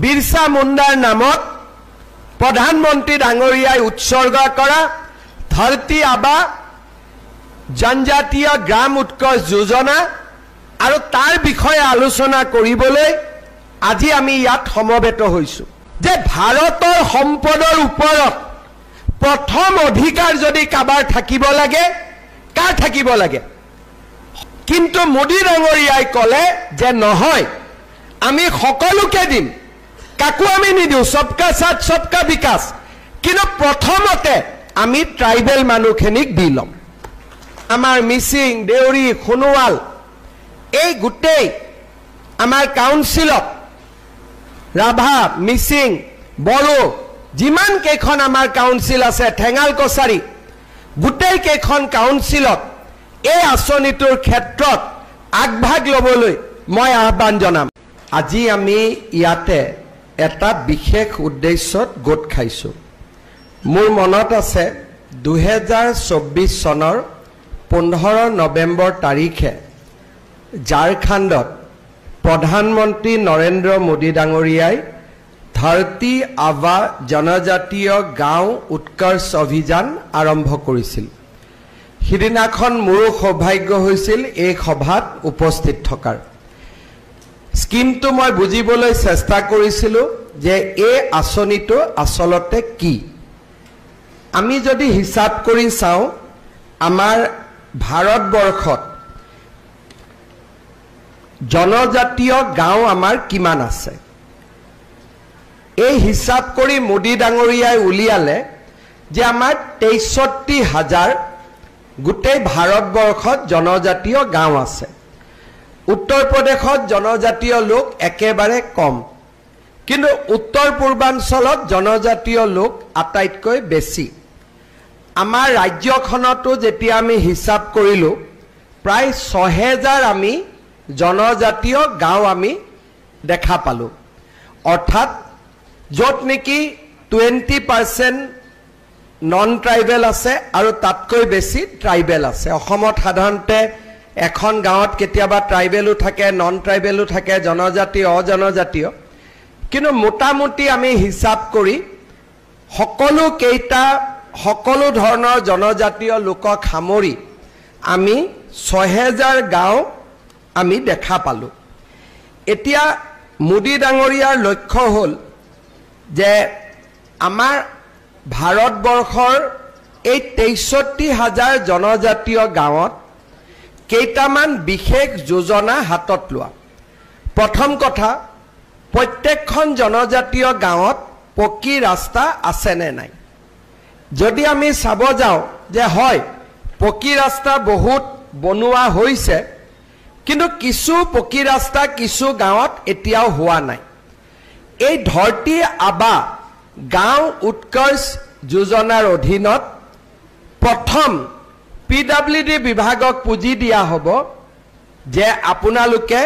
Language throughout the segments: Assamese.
বিৰছা মুণ্ডাৰ নামত প্ৰধানমন্ত্ৰী ডাঙৰীয়াই উৎসৰ্গ কৰা ধৰতী আবা জনজাতীয় গ্ৰাম উৎকৰ্ষ যোজনা আৰু তাৰ বিষয়ে আলোচনা কৰিবলৈ আজি আমি ইয়াত সমবেত হৈছো যে ভাৰতৰ সম্পদৰ ওপৰত প্ৰথম অধিকাৰ যদি কাবাৰ থাকিব লাগে কাৰ থাকিব লাগে কিন্তু মোদী ডাঙৰীয়াই ক'লে যে নহয় আমি সকলোকে দিম কাকো আমি নিদিও সবকা সাথ সবকা বিকাশ কিন্তু প্ৰথমতে আমি ট্ৰাইবেল মানুহখিনিক দি লম আমাৰ মিচিং দেউৰী খুনুৱাল এই গুটেই আমাৰ কাউন্সিলত ৰাভা মিচিং বড়ো যিমান কেইখন আমাৰ কাউন্সিল আছে ঠেঙাল কছাৰী গুটেই কেইখন কাউন্সিলত এই আঁচনিটোৰ ক্ষেত্ৰত আগভাগ ল'বলৈ মই আহ্বান জনাম আজি আমি ইয়াতে এটা বিশেষ উদ্দেশ্যত গোট খাইছো মোৰ মনত আছে 2024 চনৰ 15 নৱেম্বৰ তাৰিখে ঝাৰখণ্ডত প্ৰধানমন্ত্ৰী নৰেন্দ্ৰ মোদী ডাঙৰীয়াই ধৰতী আবা জনজাতীয় গাঁও উৎকৰ্ষ অভিযান আৰম্ভ কৰিছিল সিদিনাখন মোৰো সৌভাগ্য হৈছিল এই সভাত উপস্থিত থকাৰ স্কিমটো মই বুজিবলৈ চেষ্টা কৰিছিলো যে এই আঁচনিটো আসলতে কি আমি যদি হিসাব কৰি চাওঁ আমাৰ ভাৰতবৰ্ষত জনজাতীয় গাঁও আমাৰ কিমান আছে এই হিসাব কৰি মোদী ডাঙৰীয়াই উলিয়ালে যে আমাৰ ৬৩,০০০ গোটেই ভাৰতবৰ্ষত জনজাতীয় গাঁও আছে উত্তৰ প্ৰদেশত জনজাতীয় লোক একেবাৰে কম কিন্তু উত্তৰ পূৰ্বাঞ্চলত জনজাতীয় লোক আটাইতকৈ বেছি আমাৰ ৰাজ্যখনতো যেতিয়া আমি হিসাব কৰিলো প্ৰায় ৬০০০ আমি জনজাতীয় গাঁও আমি দেখা পালো অৰ্থাৎ য'ত নেকি 20% নন ট্ৰাইবেল আছে আৰু তাতকৈ বেছি ট্ৰাইবেল আছে অসমত সাধাৰণতে এখন গাঁৱত কেতিয়াবা ট্ৰাইবেলো থাকে নন ট্ৰাইবেলো থাকে জনজাতীয় অজনজাতীয় কিন্তু মোটামুটি আমি হিসাব কৰি সকলো ধৰণৰ জনজাতীয় লোকক সামৰি আমি ৬০০০ গাঁও আমি দেখা পালো এতিয়া মোদী ডাঙৰীয়াৰ লক্ষ্য হ'ল যে আমাৰ ভাৰতবৰ্ষৰ এই ৬৩,০০০ জনজাতীয় গাঁৱত কেইটামান বিশেষ যোজনা হাতত লোৱা প্ৰথম কথা প্ৰত্যেকখন জনজাতীয় গাঁৱত পকী ৰাস্তা আছে নে নাই যদি আমি চাব যাওঁ যে হয় পকী ৰাস্তা বহুত বনোৱা হৈছে কিন্তু কিছু পকী ৰাস্তা কিছু গাঁৱত এতিয়াও হোৱা নাই এই ধৰতী আবা গাঁও উৎকৰ্ষ যোজনাৰ অধীনত প্ৰথম PWD বিভাগক পুঁজি দিয়া হ'ব যে আপোনালোকে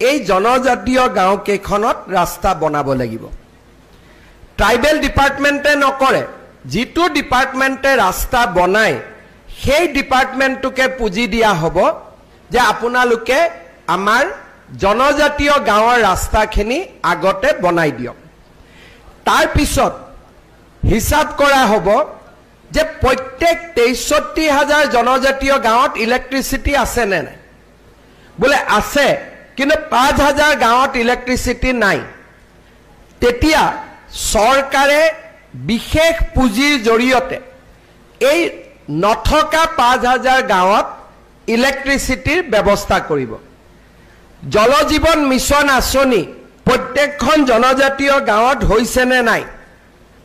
এই জনজাতীয় গাঁও কেইখনত ৰাস্তা বনাব লাগিব ট্ৰাইবেল ডিপাৰ্টমেণ্টে নকৰে যিটো ডিপাৰ্টমেণ্টে ৰাস্তা বনায় সেই ডিপাৰ্টমেণ্টটোকে পুঁজি দিয়া হ'ব যে আপোনালোকে আমাৰ জনজাতীয় গাঁৱৰ ৰাস্তাখিনি আগতে বনাই দিয়ক তাৰ পিছত হিসাব কৰা হ'ব যে প্ৰত্যেক ৬৩,০০০ জনজাতীয় গাঁৱত ইলেক্ট্ৰিচিটি আছে নে নাই বোলে আছে কিন্তু ৫,০০০ গাঁৱত ইলেক্ট্ৰিচিটি নাই তেতিয়া চৰকাৰে বিশেষ পুঁজিৰ জৰিয়তে এই নথকা ৫,০০০ গাঁৱত ইলেক্ট্ৰিচিটিৰ ব্যৱস্থা কৰিব জল জীৱন মিছন আঁচনি প্ৰত্যেকখন জনজাতীয় গাঁৱত হৈছে নে নাই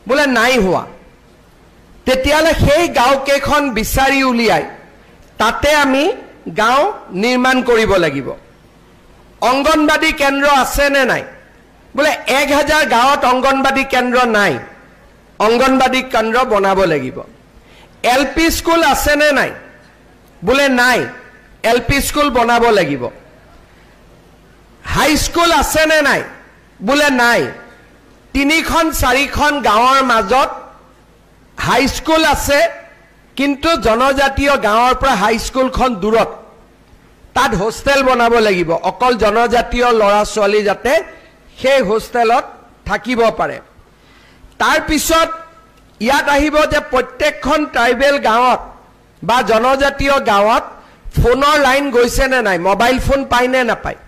বোলে নাই হোৱা তেতিয়ালে সেই গাঁও কেইখন বিচাৰি উলিয়াই তাতে আমি গাঁও নিৰ্মাণ কৰিব লাগিব অংগনবাদী কেন্দ্ৰ আছে নে নাই বোলে ১,০০০ গাঁৱত অংগনবাদী কেন্দ্ৰ নাই অংগনবাদী কেন্দ্ৰ বনাব লাগিব LP স্কুল আছে নে নাই বোলে নাই LP স্কুল বনাব লাগিব হাই স্কুল আছে নে নাই বোলে নাই ৩খন ৪খন গাঁৱৰ মাজত হাই স্কুল আছে কিন্তু জনজাতীয় গাঁৱৰ পৰা হাই স্কুলখন দূৰত তাত হোস্টেল বনাব লাগিব অকল জনজাতীয় ল'ৰা ছোৱালী যাতে সেই হোস্টেলত থাকিব পাৰে তাৰ পিছত ইয়াত আহিব যে প্ৰত্যেকখন ট্ৰাইবেল গাঁৱত বা জনজাতীয় গাঁৱত ফোনৰ লাইন গৈছে নে নাই মোবাইল ফোন পায় নে নাপায়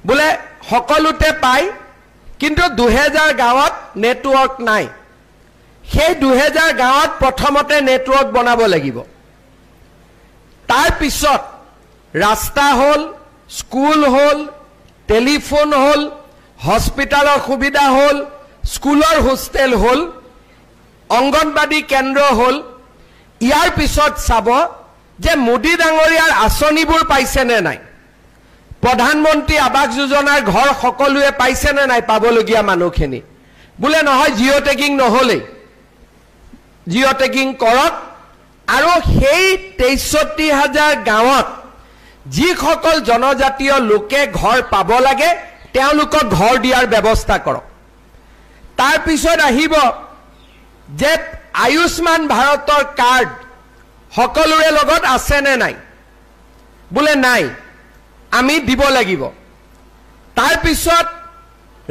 বোলে সকলোতে পায় কিন্তু 2000 গাঁৱত নেটৱৰ্ক নাই সেই 2000 গাঁৱত প্ৰথমতে নেটৱৰ্ক বনাব লাগিব তাৰ পিছত ৰাস্তা হল স্কুল হল টেলিফোন হল হস্পিটালৰ সুবিধা হল স্কুলৰ হোষ্টেল হল অংগনবাদী কেন্দ্ৰ হল ইয়াৰ পিছত চাব যে মোদী ডাঙৰীয়াৰ আঁচনিবোৰ পাইছে নে নাই প্ৰধানমন্ত্ৰী আৱাস যোজনাৰ ঘৰ সকলোৱে পাইছে নে নাই পাবলগীয়া মানুহখিনি বোলে নহয় জিঅ' টেগিং নহলেই জিঅ' টেগিং কৰক আৰু সেই 63000 গাঁৱত যিসকল জনজাতীয় লোকে ঘৰ পাব লাগে তেওঁলোকক ঘৰ দিয়াৰ ব্যৱস্থা কৰক তাৰ পিছত আহিব যে আয়ুষ্মান ভাৰতৰ কাৰ্ড সকলোৰে লগত আছে নে নাই বোলে নাই আমি দিব লাগিব তাৰ পিছত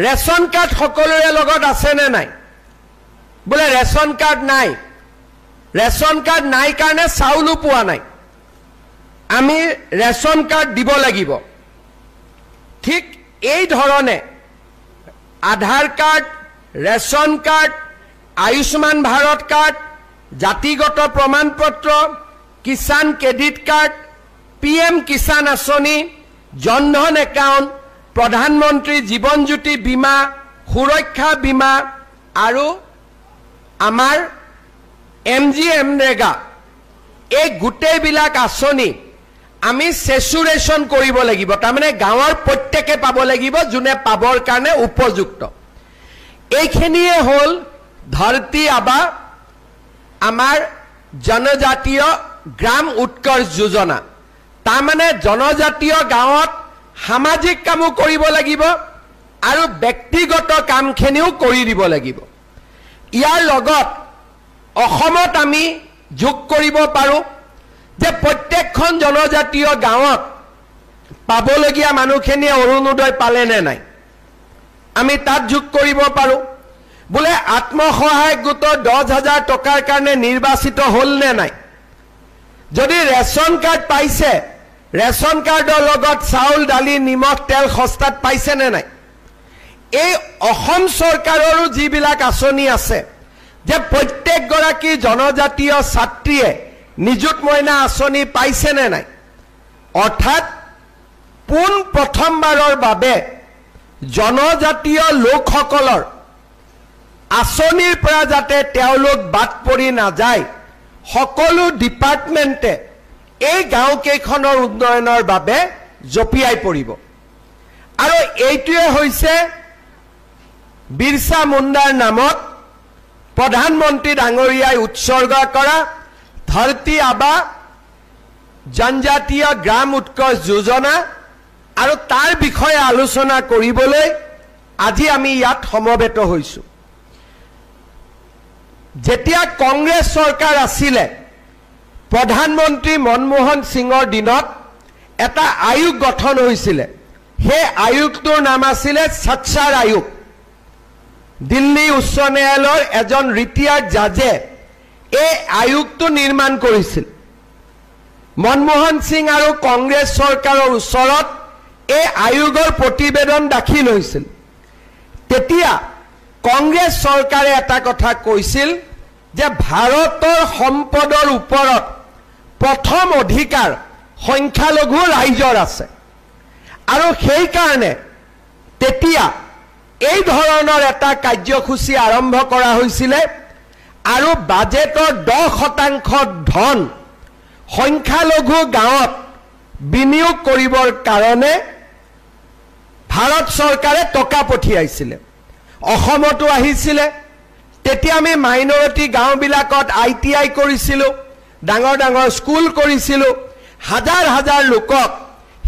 ৰেশন কাৰ্ড সকলোৰে লগত আছে নে নাই বোলে ৰেশন কাৰ্ড নাই কাৰণে চাউলো পোৱা নাই আমি ৰেশন কাৰ্ড দিব লাগিব ঠিক এই ধৰণে Aadhaar card ration card Ayushman Bharat card জাতিগত প্ৰমাণপত্ৰ Kisan credit card PM Kisan আঁচনি জনধন একাউণ্ট প্ৰধানমন্ত্ৰী জীৱন জ্যোতি বীমা সুৰক্ষা বীমা আৰু আমাৰ MGNREGA এই গোটেইবিলাক আঁচনি আমি সেচুৰেশন কৰিব লাগিব তাৰমানে গাঁৱৰ প্ৰত্যেকে পাব লাগিব যোনে পাবৰ কাৰণে উপযুক্ত এইখিনিয়ে হল ধৰতি আবা আমাৰ জনজাতীয় গ্ৰাম উৎকৰ্ষ যোজনা তাৰমানে জনজাতীয় গাঁৱত সামাজিক কামো কৰিব লাগিব আৰু ব্যক্তিগত কামখিনিও কৰি দিব লাগিব ইয়াৰ লগত অসমত আমি যোগ কৰিব পাৰো যে প্ৰত্যেকখন জনজাতীয় গাঁৱত পাবলগীয়া মানুহখিনিয়ে অৰুণোদয় পালে নে নাই আমি তাত যোগ কৰিব পাৰো বোলে আত্মসহায়ক গোটৰ 10000 টকাৰ কাৰণে নিৰ্বাচিত হল নে নাই যদি ৰেশন কাৰ্ড পাইছে ৰেশন কাৰ্ডৰ লগত চাউল দালি নিমখ তেল সস্তাত পাইছে নে নাই এই অসম চৰকাৰৰো যিবিলাক আঁচনি আছে যে প্ৰত্যেক গৰাকী জনজাতীয় ছাত্ৰীয়ে নিযুত মইনা আঁচনি পাইছে নে নাই অৰ্থাৎ পোন প্ৰথমবাৰৰ বাবে জনজাতীয় লোকসকলৰ আঁচনিৰ পৰা যাতে তেওঁলোক বাদ পৰি নাযায় সকলো ডিপাৰ্টমেণ্টে এই গাঁওকেইখনৰ উন্নয়নৰ বাবে জপিয়াই পৰিব আৰু এইটোৱে হৈছে বিৰছা মুণ্ডাৰ নামত প্ৰধানমন্ত্ৰী ডাঙৰীয়াই উৎসৰ্গ কৰা ধৰতি আবা জনজাতীয় গ্ৰাম উৎকৰ্ষ যোজনা আৰু তাৰ বিষয়ে আলোচনা কৰিবলৈ আজি আমি ইয়াত সমবেত হৈছো যেতিয়া কংগ্ৰেছ চৰকাৰ আছিলে প্ৰধানমন্ত্ৰী মনমোহন সিঙৰ দিনত এটা আয়োগ গঠন হৈছিলে সেই আয়োগটোৰ নাম আছিলে সচ্চাৰ আয়োগ দিল্লী উচ্চ ন্যায়ালয়ৰ এজন ৰিটায়াৰ্ড জাজে এই আয়োগটো নিৰ্মাণ কৰিছিল মনমোহন সিং আৰু কংগ্ৰেছ চৰকাৰৰ ওচৰত এই আয়োগৰ প্ৰতিবেদন দাখিল হৈছিল তেতিয়া কংগ্ৰেছ চৰকাৰে এটা কথা কৈছিল যে ভাৰতৰ সম্পদৰ ওপৰত প্ৰথম অধিকাৰ সংখ্যালঘু ৰাইজৰ আছে আৰু সেই কাৰণে তেতিয়া এই ধৰণৰ এটা কাৰ্যসূচী আৰম্ভ কৰা হৈছিল আৰু বাজেটৰ 10% ধন সংখ্যালঘু গাঁৱত বিনিয়োগ কৰিবৰ কাৰণে ভাৰত চৰকাৰে টকা পঠিয়াইছিল অসমতো আহিছিল তেতিয়া আমি মাইনৰিটি গাঁওবিলাকত ITI কৰিছিল ডাঙৰ ডাঙৰ স্কুল কৰিছিল হাজাৰ হাজাৰ লোকক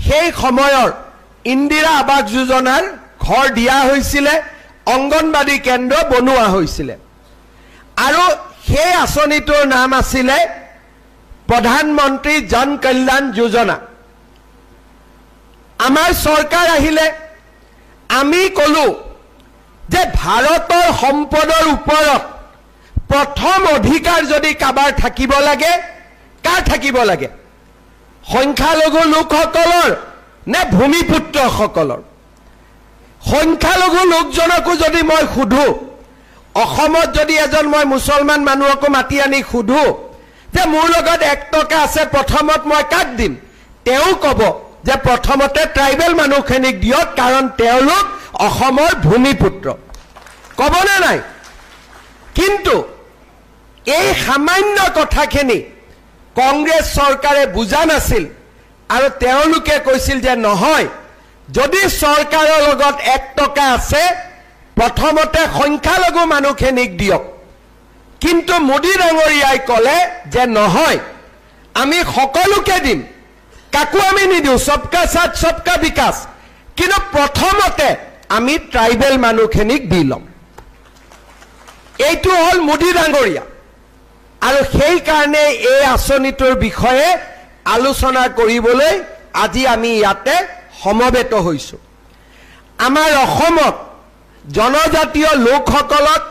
সেই সময়ৰ ইন্দিৰা আৱাস যোজনাৰ ঘৰ দিয়া হৈছিল অংগনবাদী কেন্দ্ৰ বনোৱা হৈছিল আৰু সেই আঁচনিটোৰ নাম আছিল প্ৰধানমন্ত্ৰী জন কল্যাণ যোজনা আমাৰ চৰকাৰ আহিলে আমি কলো যে ভাৰতৰ সম্পদৰ ওপৰত প্ৰথম অধিকাৰ যদি কাবাৰ থাকিব লাগে, কাৰ থাকিব লাগে? সংখ্যালঘু লোকসকলৰ নে ভূমিপুত্ৰসকলৰ? সংখ্যালঘু লোকজনকো যদি মই সোধো, অসমত যদি এজন মই মুছলমান মানুহকো মাতি আনি সোধো যে মোৰ লগত 1 টকা আছে, প্ৰথমত মই কাক দিম? তেওঁ ক'ব যে প্ৰথমতে ট্ৰাইবেল মানুহখিনিক দিয়ক, কাৰণ তেওঁলোক অসমৰ ভূমিপুত্ৰ। ক'বনে নাই? কিন্তু এই সামান্য কথাখিনি কংগ্ৰেছ চৰকাৰে বুজা নাছিল আৰু তেওঁলোকে কৈছিল যে নহয়, যদি চৰকাৰৰ লগত 1 টকা আছে প্ৰথমতে সংখ্যালঘু মানুহখিনিক দিয়ক। কিন্তু মোদী ডাঙৰীয়াই ক'লে যে নহয়, আমি সকলোকে দিম, কাকো আমি নিদিওঁ, সবকা সাথ সবকা বিকাশ, কিন্তু প্ৰথমতে আমি ট্ৰাইবেল মানুহখিনিক দি ল'ম। এইটো হ'ল মোদী ডাঙৰীয়া। আৰু সেই কাৰণে এই আঁচনিটোৰ বিষয়ে আলোচনা কৰিবলৈ আজি আমি ইয়াতে সমবেত হৈছোঁ। আমাৰ অসমত জনজাতীয় লোকসকলক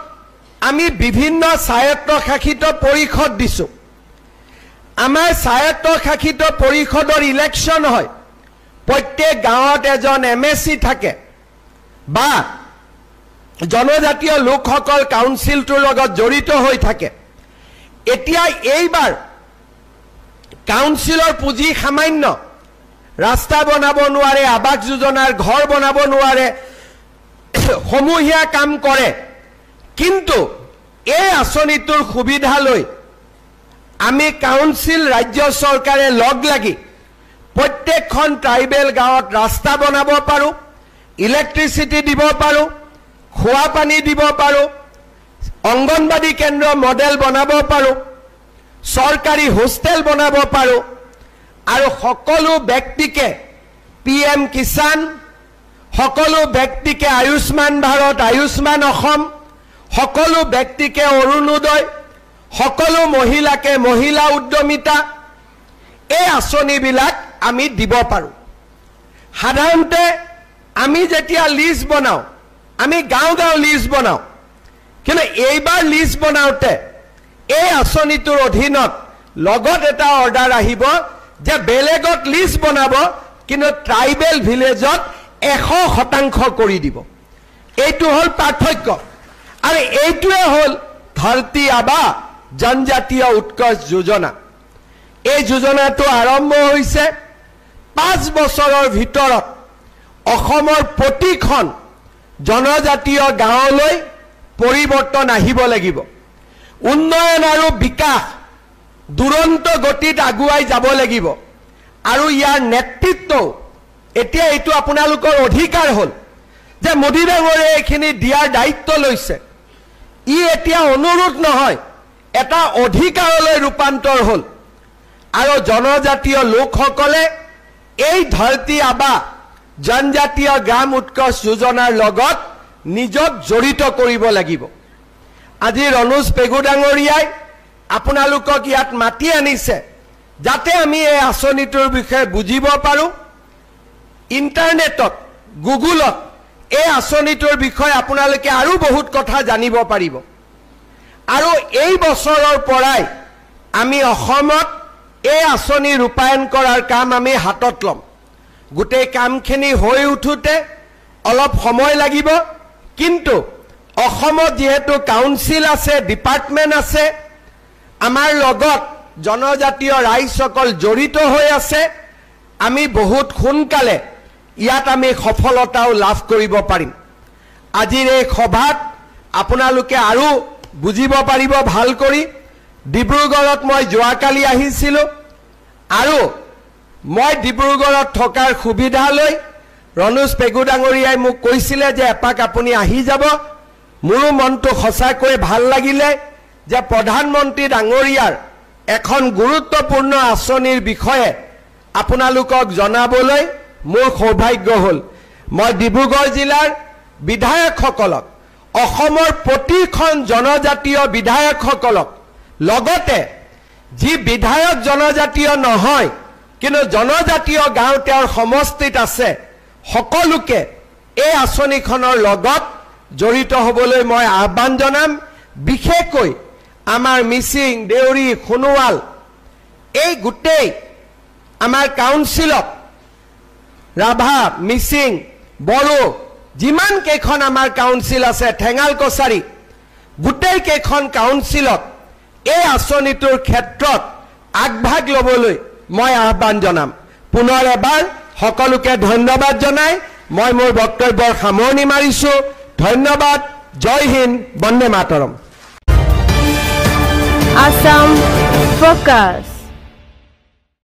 আমি বিভিন্ন স্বায়ত্তশাসিত পৰিষদ দিছোঁ। আমাৰ স্বায়ত্তশাসিত পৰিষদৰ ইলেকশ্যন হয়, প্ৰত্যেক গাঁৱত এজন MSC থাকে বা জনজাতীয় লোকসকল কাউন্সিলটোৰ লগত জড়িত হৈ থাকে। এতিয়া এইবাৰ কাউন্সিলৰ পুঁজি সামান্য, ৰাস্তা বনাব নোৱাৰে, আৱাস যোজনাৰ ঘৰ বনাব নোৱাৰে, সমূহীয়া কাম কৰে। কিন্তু এই আঁচনিটোৰ সুবিধা লৈ আমি কাউন্সিল ৰাজ্য চৰকাৰে লগ লাগি প্ৰত্যেকখন ট্ৰাইবেল গাঁৱত ৰাস্তা বনাব পাৰোঁ, ইলেক্ট্ৰিচিটি দিব পাৰোঁ, খোৱা পানী দিব পাৰোঁ, অংগনবাদী কেন্দ্ৰ মডেল বনাব পাৰোঁ, চৰকাৰী হোষ্টেল বনাব পাৰোঁ, আৰু সকলো ব্যক্তিকে PM কিষাণ, সকলো ব্যক্তিকে আয়ুষ্মান ভাৰত, আয়ুষ্মান অসম, সকলো ব্যক্তিকে অৰুণোদয়, সকলো মহিলাকে মহিলা উদ্যমিতা, এই আঁচনিবিলাক আমি দিব পাৰোঁ। সাধাৰণতে আমি যেতিয়া লিষ্ট বনাওঁ, আমি গাঁও গাঁও লিষ্ট বনাওঁ, কিন্তু এইবাৰ লিষ্ট বনাওঁতে এই আঁচনিটোৰ অধীনত লগত এটা অৰ্ডাৰ আহিব যে বেলেগত লিষ্ট বনাব, কিন্তু ট্ৰাইবেল ভিলেজত 100% কৰি দিব। এইটো হ'ল পাৰ্থক্য। আৰু এইটোৱে হ'ল ধৰতী আবা জনজাতীয় উৎকৰ্ষ যোজনা। এই যোজনাটো আৰম্ভ হৈছে 5 বছৰৰ ভিতৰত অসমৰ প্ৰতিখন জনজাতীয় গাঁৱলৈ পৰিৱৰ্তন আহিব লাগিব। উন্নয়ন আৰু বিকাশ দুৰন্ত গতিত আগুৱাই যাব লাগিব। আৰু ইয়াৰ নেতৃত্ব এতিয়া এইটো আপোনালোকৰ অধিকাৰ হ'ল যে মোদী ডাঙৰীয়াই এইখিনি দিয়াৰ দায়িত্ব লৈছে। ই এতিয়া অনুৰোধ নহয়, এটা অধিকাৰলৈ ৰূপান্তৰ হ'ল। আৰু জনজাতীয় লোকসকলে এই ধৰতী আবা জনজাতীয় গ্ৰাম উৎকৰ্ষ যোজনাৰ লগত নিজক জড়িত কৰিব লাগিব। আজি ৰণোজ পেগু ডাঙৰীয়াই আপোনালোকক ইয়াত মাতি আনিছে যাতে আমি এই আঁচনিটোৰ বিষয়ে বুজিব পাৰোঁ। ইণ্টাৰনেটত, গুগলত এই আঁচনিটোৰ বিষয়ে আপোনালোকে আৰু বহুত কথা জানিব পাৰিব। আৰু এই বছৰৰ পৰাই আমি অসমত এই আঁচনি ৰূপায়ণ কৰাৰ কাম আমি হাতত ল'ম। গোটেই কামখিনি হৈ উঠোতে অলপ সময় লাগিব, কিন্তু অসমত যেহেতু কাউন্সিল আছে, ডিপাৰ্টমেণ্ট আছে, আমাৰ লগত জনজাতীয় ৰাইজসকল জড়িত হৈ আছে, আমি বহুত সোনকালে ইয়াত আমি সফলতাও লাভ কৰিব পাৰিম। আজিৰ এই সভাত আপোনালোকে আৰু বুজিব পাৰিব ভাল কৰি। ডিব্ৰুগড়ত মই যোৱাকালি আহিছিলোঁ আৰু মই ডিব্ৰুগড়ত থকাৰ সুবিধা লৈ ৰণোজ পেগু ডাঙৰীয়াই মোক কৈছিলে যে এপাক আপুনি আহি যাব। মোৰো মনটো সঁচাকৈ ভাল লাগিলে যে প্ৰধানমন্ত্ৰী ডাঙৰীয়াৰ এখন গুৰুত্বপূৰ্ণ আঁচনিৰ বিষয়ে আপোনালোকক জনাবলৈ মোৰ সৌভাগ্য হ'ল। মই ডিব্ৰুগড় জিলাৰ বিধায়কসকলক, অসমৰ প্ৰতিখন জনজাতীয় বিধায়কসকলক, লগতে যি বিধায়ক জনজাতীয় নহয় কিন্তু জনজাতীয় গাঁও তেওঁৰ সমষ্টিত আছে, সকলোকে এই আঁচনিখনৰ লগত জড়িত হ'বলৈ মই আহ্বান জনাম। বিশেষকৈ আমাৰ মিচিং, দেউৰী, সোণোৱাল এই গোটেই আমাৰ কাউন্সিলত ৰাভা, মিচিং, বড়ো যিমান কেইখন আমাৰ কাউন্সিল আছে, ঠেঙাল কছাৰী, গোটেই কেইখন কাউন্সিলত এই আঁচনিটোৰ ক্ষেত্ৰত আগভাগ ল'বলৈ মই আহ্বান জনাম। পুনৰ এবাৰ সকলোকে ধন্যবাদ জনাই মই মোৰ বক্তব্যৰ সামৰণি মাৰিছোঁ। ধন্যবাদ। জয় হিন্দ, বন্দে মাতৰম। Assam Focus।